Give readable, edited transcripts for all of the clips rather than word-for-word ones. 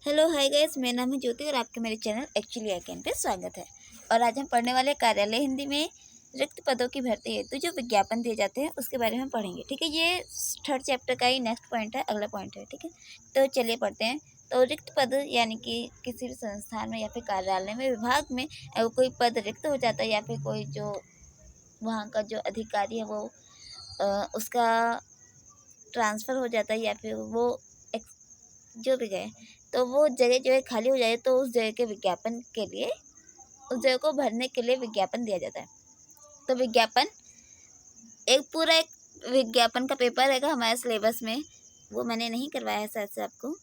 Hello hi guys, मेरा नाम है ज्योति और आपके मेरे चैनल एक्चुअली अगेन पे स्वागत है। और आज हम पढ़ने वाले कार्यालय हिंदी में रिक्त पदों की भर्ती हेतु जो विज्ञापन दिए जाते हैं उसके बारे में पढ़ेंगे। ठीक है, ये थर्ड चैप्टर का ही नेक्स्ट पॉइंट है, अगला पॉइंट है। ठीक है, तो चलिए पढ़ते हैं। तो रिक्त पद यानी कि किसी भी संस्थान में या फिर कार्यालय में, विभाग में कोई पद रिक्त हो जाता है या फिर कोई जो वहाँ का जो अधिकारी है वो उसका ट्रांसफ़र हो जाता है या फिर वो जो भी गए, तो वो जगह जो है खाली हो जाए तो उस जगह के विज्ञापन के लिए, उस जगह को भरने के लिए विज्ञापन दिया जाता है। तो विज्ञापन एक विज्ञापन का पेपर है हमारे सिलेबस में, वो मैंने नहीं करवाया है, शायद से आपको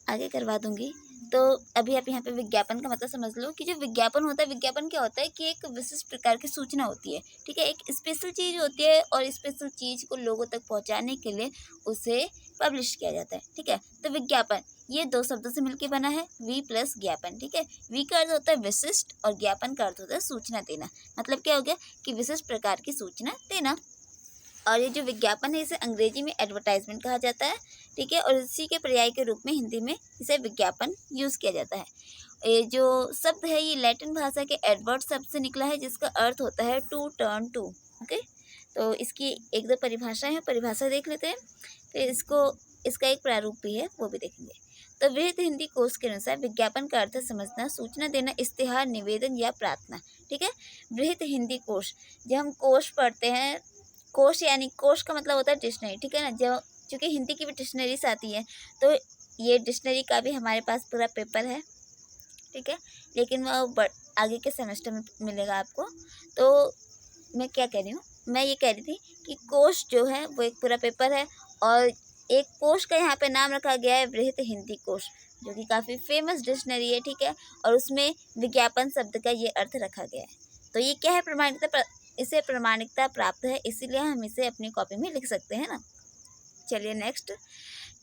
आगे करवा दूंगी। तो अभी आप यहाँ पे विज्ञापन का मतलब समझ लो कि जो विज्ञापन होता है, विज्ञापन क्या होता है कि एक विशिष्ट प्रकार की सूचना होती है। ठीक है, एक स्पेशल चीज़ होती है और स्पेशल चीज़ को लोगों तक पहुँचाने के लिए उसे पब्लिश किया जाता है। ठीक है, तो विज्ञापन ये दो शब्दों से मिलकर बना है, वी प्लस ज्ञापन। ठीक है, वी का अर्थ होता है विशिष्ट और ज्ञापन का अर्थ होता है सूचना देना। मतलब क्या हो गया कि विशिष्ट प्रकार की सूचना देना। और ये जो विज्ञापन है इसे अंग्रेजी में एडवर्टाइजमेंट कहा जाता है। ठीक है, और इसी के पर्याय के रूप में हिंदी में इसे विज्ञापन यूज़ किया जाता है। ये जो शब्द है ये लैटिन भाषा के एडवर्ट शब्द से निकला है जिसका अर्थ होता है टू टर्न टू। ओके, तो इसकी एक दो परिभाषाएं हैं, परिभाषा देख लेते हैं, फिर इसका एक प्रारूप भी है वो भी देखेंगे। तो वृहत हिंदी कोश के अनुसार विज्ञापन का अर्थ है समझना, सूचना देना, इश्तिहार, निवेदन या प्रार्थना। ठीक है, वृहत हिंदी कोश, जब हम कोश पढ़ते हैं, कोश यानी कोश का मतलब होता है डिक्शनरी। ठीक है ना, जो चूँकि हिंदी की भी डिक्शनरीज आती है तो ये डिक्शनरी का भी हमारे पास पूरा पेपर है। ठीक है, लेकिन वह आगे के सेमेस्टर में मिलेगा आपको। तो मैं क्या कह रही हूँ, मैं ये कह रही थी कि कोश जो है वो एक पूरा पेपर है और एक कोश का यहाँ पे नाम रखा गया है वृहत हिंदी कोश, जो कि काफ़ी फेमस डिक्शनरी है। ठीक है, और उसमें विज्ञापन शब्द का ये अर्थ रखा गया है। तो ये क्या है, इसे प्रमाणिकता प्राप्त है, इसीलिए हम इसे अपनी कॉपी में लिख सकते हैं ना। चलिए नेक्स्ट,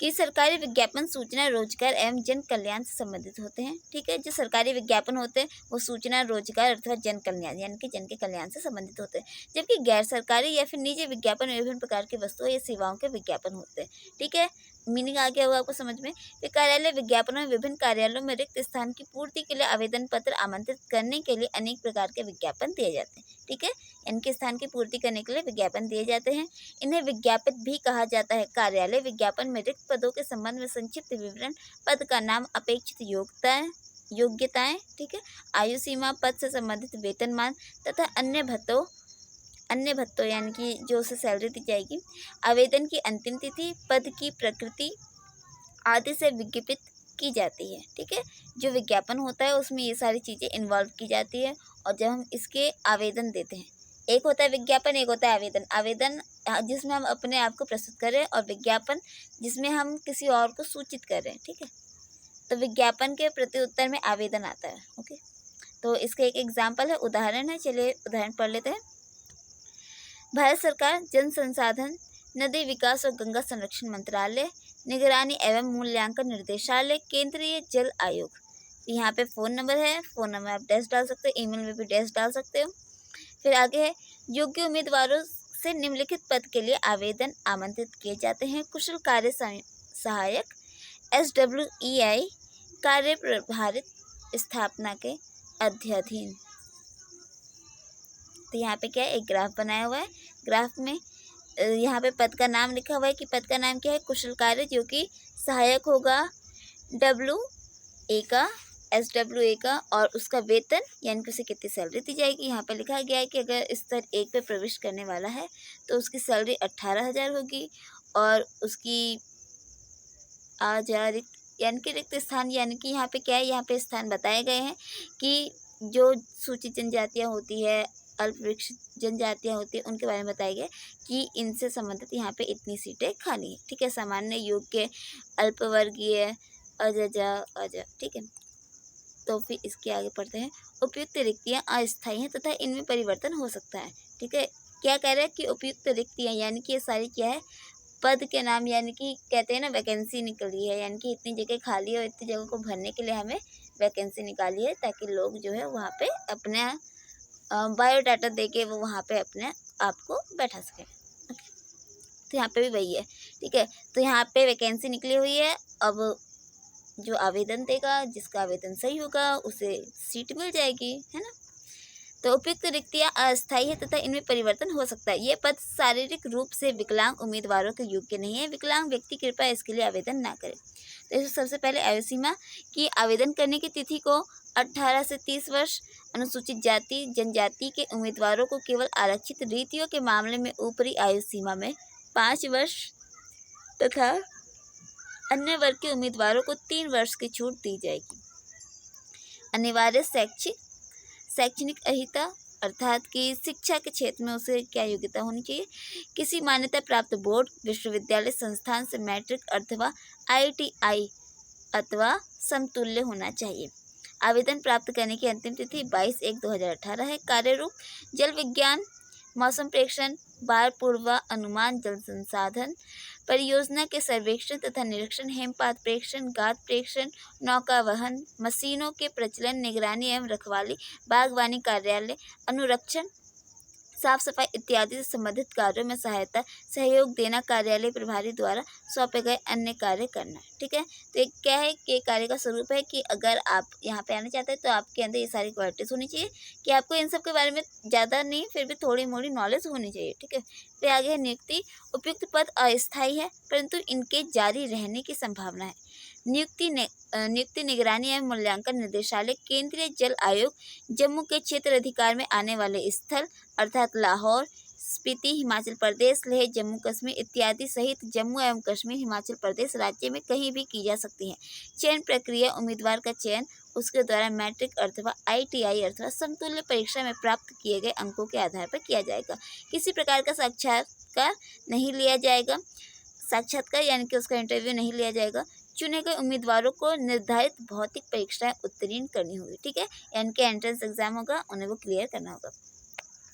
कि सरकारी विज्ञापन सूचना, रोजगार एवं जन कल्याण से संबंधित होते हैं। ठीक है, जो सरकारी विज्ञापन होते हैं वो सूचना, रोजगार अथवा जन कल्याण यानी कि जन के कल्याण से संबंधित होते हैं, जबकि गैर सरकारी या फिर निजी विज्ञापन विभिन्न प्रकार की वस्तुओं या सेवाओं के विज्ञापन होते हैं। ठीक है, मीनिंग आ गया होगा आपको समझ में। फिर कार्यालय विज्ञापनों में विभिन्न कार्यालयों में रिक्त स्थान की पूर्ति के लिए आवेदन पत्र आमंत्रित करने के लिए अनेक प्रकार के विज्ञापन दिए जाते हैं। ठीक है, इनके स्थान की पूर्ति करने के लिए विज्ञापन दिए जाते हैं। इन्हें विज्ञापित भी कहा जाता है। कार्यालय विज्ञापन में रिक्त पदों के संबंध में संक्षिप्त विवरण, पद का नाम, अपेक्षित योग्यताएं, ठीक है, आयु सीमा, पद से संबंधित वेतनमान तथा अन्य भत्तों यानी कि जो उसे सैलरी दी जाएगी, आवेदन की अंतिम तिथि, पद की प्रकृति आदि से विज्ञापित की जाती है। ठीक है, जो विज्ञापन होता है उसमें ये सारी चीज़ें इन्वॉल्व की जाती है। और जब हम इसके आवेदन देते हैं, एक होता है विज्ञापन, एक होता है आवेदन। आवेदन जिसमें हम अपने आप को प्रस्तुत कर रहे हैं और विज्ञापन जिसमें हम किसी और को सूचित कर रहे हैं। ठीक है, तो विज्ञापन के प्रति उत्तर में आवेदन आता है। ओके, तो इसका एक एग्जाम्पल है, उदाहरण है, चलिए उदाहरण पढ़ लेते हैं। भारत सरकार जन संसाधन, नदी विकास और गंगा संरक्षण मंत्रालय, निगरानी एवं मूल्यांकन निर्देशालय, केंद्रीय जल आयोग। यहाँ पे फ़ोन नंबर है, फ़ोन नंबर आप डैश डाल सकते हो, ईमेल में भी डैश डाल सकते हो। फिर आगे है, योग्य उम्मीदवारों से निम्नलिखित पद के लिए आवेदन आमंत्रित किए जाते हैं। कुशल कार्य सहायक, SWEI, कार्य प्रभारित स्थापना के अध्ययन। तो यहाँ पे क्या है, एक ग्राफ बनाया हुआ है। ग्राफ में यहाँ पे पद का नाम लिखा हुआ है कि पद का नाम क्या है, कुशल कार्य, जो कि सहायक होगा WA का, SWA का, और उसका वेतन यानी कि उसे कितनी सैलरी दी जाएगी। यहाँ पे लिखा गया है कि अगर स्तर 1 पे प्रवेश करने वाला है तो उसकी सैलरी 18,000 होगी और उसकी यानी कि रिक्त स्थान, यानी कि यहाँ पे क्या है, यहाँ पे स्थान बताए गए हैं कि जो सूचित जनजातियाँ होती है, अल्पविकसित जनजातियाँ होती है, उनके बारे में बताया गया कि इनसे संबंधित यहाँ पे इतनी सीटें खाली हैं। ठीक है, सामान्य, योग्य, अल्पवर्गीय, अजा। ठीक है, तो फिर इसके आगे पढ़ते हैं। उपयुक्त रिक्तियाँ अस्थायी हैं तथा इनमें परिवर्तन हो सकता है। ठीक है, क्या कह रहा है कि उपयुक्त रिक्तियाँ यानी कि ये सारी क्या है, पद के नाम, यानी कि कहते हैं ना वैकेंसी निकली है, यानी कि इतनी जगह खाली है और इतनी जगह को भरने के लिए हमें वैकेंसी निकाली है ताकि लोग जो है वहाँ पे अपने बायोडाटा दे के वो वहाँ पे अपने आप को बैठा सकें। ओके, तो यहाँ पे भी वही है। ठीक है, तो यहाँ पे वैकेंसी निकली हुई है। अब जो आवेदन देगा, जिसका आवेदन सही होगा उसे सीट मिल जाएगी, है ना। तो उपयुक्त रिक्तियाँ अस्थायी है तथा इनमें परिवर्तन हो सकता है। ये पद शारीरिक रूप से विकलांग उम्मीदवारों के योग्य नहीं है। विकलांग व्यक्ति कृपया इसके लिए आवेदन ना करें। तो इसमें सबसे पहले आयु सीमा की आवेदन करने की तिथि को 18 से 30 वर्ष, अनुसूचित जाति जनजाति के उम्मीदवारों को केवल आरक्षित रीतियों के मामले में ऊपरी आयु सीमा में 5 वर्ष तथा अन्य वर्ग के उम्मीदवारों को 3 वर्ष की छूट दी जाएगी। अनिवार्य शैक्षणिक अहिता अर्थात कि शिक्षा के क्षेत्र में उसे क्या योग्यता होनी चाहिए। किसी मान्यता प्राप्त बोर्ड, विश्वविद्यालय संस्थान से मैट्रिक अथवा ITI अथवा समतुल्य होना चाहिए। आवेदन प्राप्त करने की अंतिम तिथि 22/1/2018 है। कार्य रूप: जल विज्ञान, मौसम प्रेक्षण, बाढ़ पूर्वानुमान, जल संसाधन परियोजना के सर्वेक्षण तथा निरीक्षण, हिमपात प्रेक्षण, गाद प्रेक्षण, नौका वहन, मशीनों के प्रचलन, निगरानी एवं रखवाली, बागवानी कार्यालय, अनुरक्षण, साफ सफाई इत्यादि से संबंधित कार्यों में सहयोग देना, कार्यालय प्रभारी द्वारा सौंपे गए अन्य कार्य करना। ठीक है, तो एक क्या है कि कार्य का स्वरूप है कि अगर आप यहाँ पे आना चाहते हैं तो आपके अंदर ये सारी क्वालिटीज होनी चाहिए कि आपको इन सब के बारे में ज़्यादा नहीं फिर भी थोड़ी मोड़ी नॉलेज होनी चाहिए। ठीक है, फिर आगे है नियुक्ति। उपयुक्त पद अस्थायी है परंतु इनके जारी रहने की संभावना है। नियुक्ति निगरानी एवं मूल्यांकन निदेशालय, केंद्रीय जल आयोग, जम्मू के क्षेत्र अधिकार में आने वाले स्थल अर्थात लाहौर, स्पीति, हिमाचल प्रदेश, लेह, जम्मू कश्मीर इत्यादि सहित जम्मू एवं कश्मीर, हिमाचल प्रदेश राज्य में कहीं भी की जा सकती है। चयन प्रक्रिया: उम्मीदवार का चयन उसके द्वारा मैट्रिक अथवा ITI अथवा समतुल्य परीक्षा में प्राप्त किए गए अंकों के आधार पर किया जाएगा। किसी प्रकार का साक्षात्कार नहीं लिया जाएगा। साक्षात्कार यानी कि उसका इंटरव्यू नहीं लिया जाएगा। चुने गए उम्मीदवारों को निर्धारित भौतिक परीक्षाएं उत्तीर्ण करनी होगी। ठीक है, यानी कि एंट्रेंस एग्जाम होगा, उन्हें वो क्लियर करना होगा।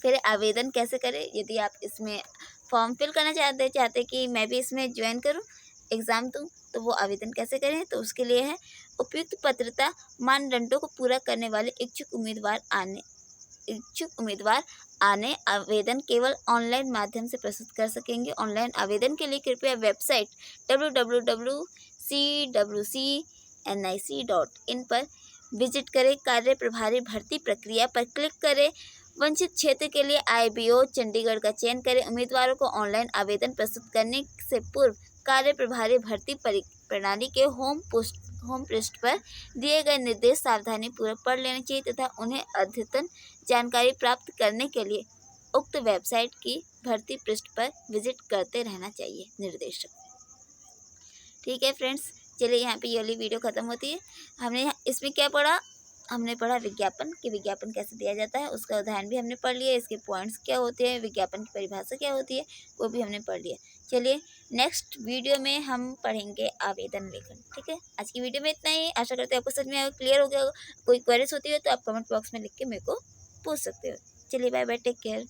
फिर आवेदन कैसे करें? यदि आप इसमें फॉर्म फिल करना चाहते कि मैं भी इसमें ज्वाइन करूं, एग्ज़ाम दूं, तो वो आवेदन कैसे करें? तो उसके लिए है उपयुक्त पात्रता मानदंडों को पूरा करने वाले इच्छुक उम्मीदवार आवेदन केवल ऑनलाइन माध्यम से प्रस्तुत कर सकेंगे। ऑनलाइन आवेदन के लिए कृपया वेबसाइट www.cwcnic.in पर विजिट करें। कार्य प्रभारी भर्ती प्रक्रिया पर क्लिक करें। वंचित क्षेत्र के लिए IBO चंडीगढ़ का चयन करें। उम्मीदवारों को ऑनलाइन आवेदन प्रस्तुत करने से पूर्व कार्य प्रभारी भर्ती प्रणाली के होम पृष्ठ पर दिए गए निर्देश सावधानीपूर्वक पढ़ लेने चाहिए तथा उन्हें अद्यतन जानकारी प्राप्त करने के लिए उक्त वेबसाइट की भर्ती पृष्ठ पर विजिट करते रहना चाहिए निर्देशक। ठीक है फ्रेंड्स, चलिए यहाँ पे ये वाली वीडियो ख़त्म होती है। हमने इसमें क्या पढ़ा? हमने पढ़ा विज्ञापन कि विज्ञापन कैसे दिया जाता है, उसका उदाहरण भी हमने पढ़ लिया, इसके पॉइंट्स क्या होते हैं, विज्ञापन की परिभाषा क्या होती है, वो भी हमने पढ़ लिया। चलिए नेक्स्ट वीडियो में हम पढ़ेंगे आवेदन लेखन। ठीक है, आज की वीडियो में इतना ही। आशा करते हैं आपको समझ में क्लियर हो गया होगा। कोई क्वेरीज होती है तो आप कमेंट बॉक्स में लिख के मेरे को पूछ सकते हो। चलिए बाय बाय, टेक केयर।